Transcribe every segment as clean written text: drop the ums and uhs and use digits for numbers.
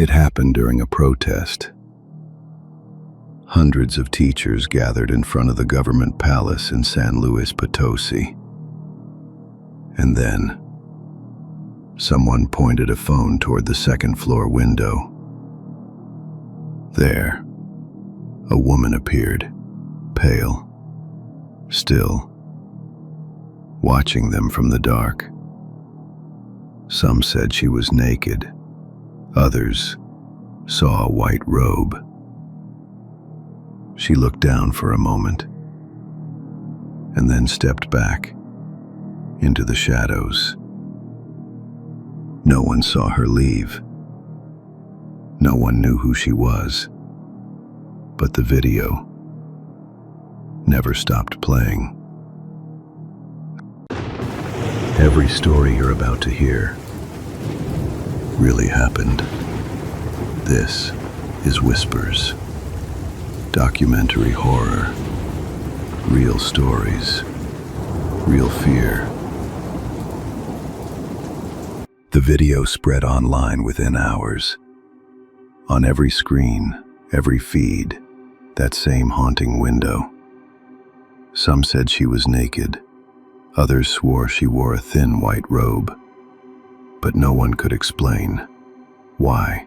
It happened during a protest. Hundreds of teachers gathered in front of the government palace in San Luis Potosí. And then, someone pointed a phone toward the second-floor window. There, a woman appeared, pale, still, watching them from the dark. Some said she was naked. Others saw a white robe. She looked down for a moment, and then stepped back into the shadows. No one saw her leave. No one knew who she was. But the video never stopped playing. Every story you're about to hear really happened. This is Whispers. Documentary horror. Real stories. Real fear. The video spread online within hours. On every screen, every feed, that same haunting window. Some said she was naked. Others swore she wore a thin white robe. But no one could explain why.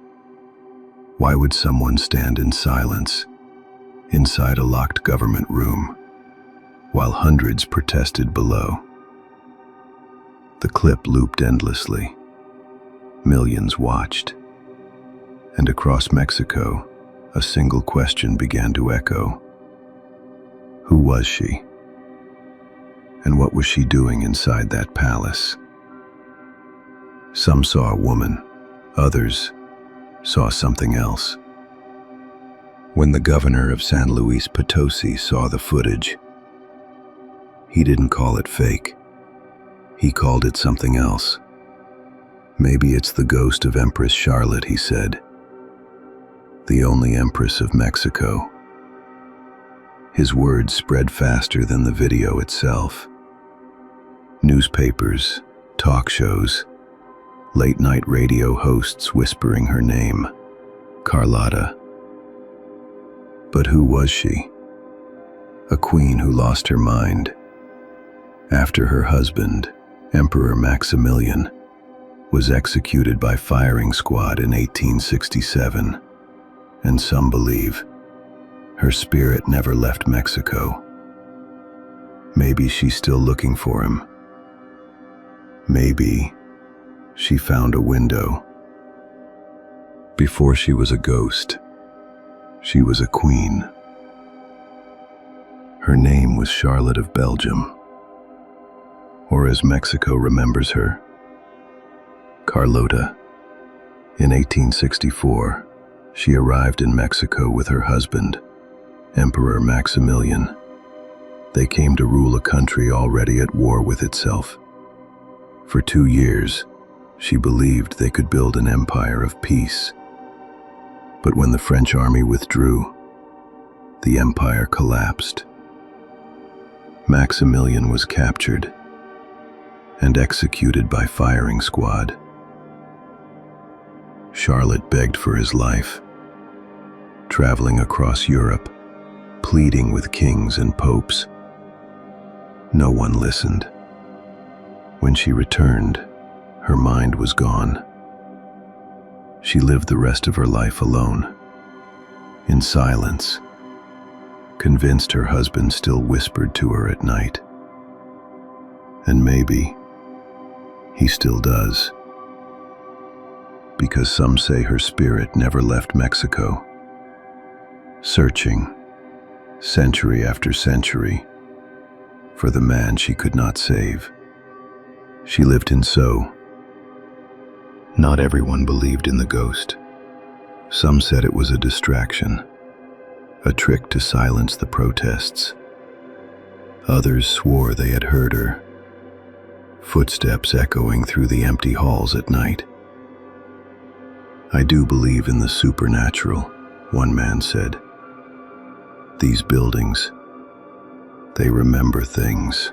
Why would someone stand in silence inside a locked government room while hundreds protested below? The clip looped endlessly. Millions watched. And across Mexico, a single question began to echo. Who was she? And what was she doing inside that palace? Some saw a woman, others saw something else. When the governor of San Luis Potosí saw the footage, he didn't call it fake. He called it something else. Maybe it's the ghost of Empress Charlotte, he said. The only Empress of Mexico. His words spread faster than the video itself. Newspapers, talk shows, late-night radio hosts whispering her name, Carlotta. But who was she? A queen who lost her mind after her husband, Emperor Maximilian, was executed by firing squad in 1867, and some believe her spirit never left Mexico. Maybe she's still looking for him. Maybe she found a window. Before she was a ghost, she was a queen. Her name was Charlotte of Belgium, or as Mexico remembers her, Carlota. In 1864, she arrived in Mexico with her husband, Emperor Maximilian. They came to rule a country already at war with itself. For 2 years, she believed they could build an empire of peace. But when the French army withdrew, the empire collapsed. Maximilian was captured and executed by firing squad. Charlotte begged for his life, traveling across Europe, pleading with kings and popes. No one listened. When she returned, her mind was gone. She lived the rest of her life alone, in silence, convinced her husband still whispered to her at night. And maybe he still does, because some say her spirit never left Mexico, searching, century after century, for the man she could not save. She lived in So. Not everyone believed in the ghost. Some said it was a distraction, a trick to silence the protests. Others swore they had heard her, footsteps echoing through the empty halls at night. I do believe in the supernatural, one man said. These buildings, they remember things.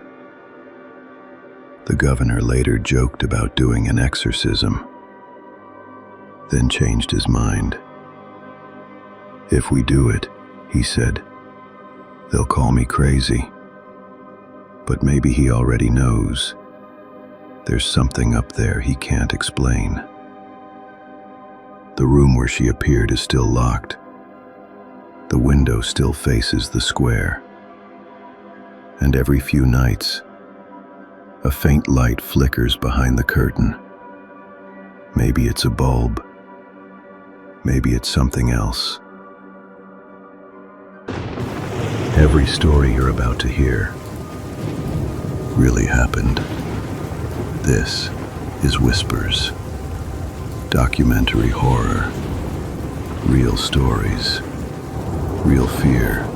The governor later joked about doing an exorcism. then changed his mind. "If we do it," he said, "they'll call me crazy. But maybe he already knows. There's something up there he can't explain." The room where she appeared is still locked. The window still faces the square. And every few nights, a faint light flickers behind the curtain. Maybe it's a bulb. Maybe it's something else. Every story you're about to hear really happened. This is Whispers. Documentary horror. Real stories. Real fear.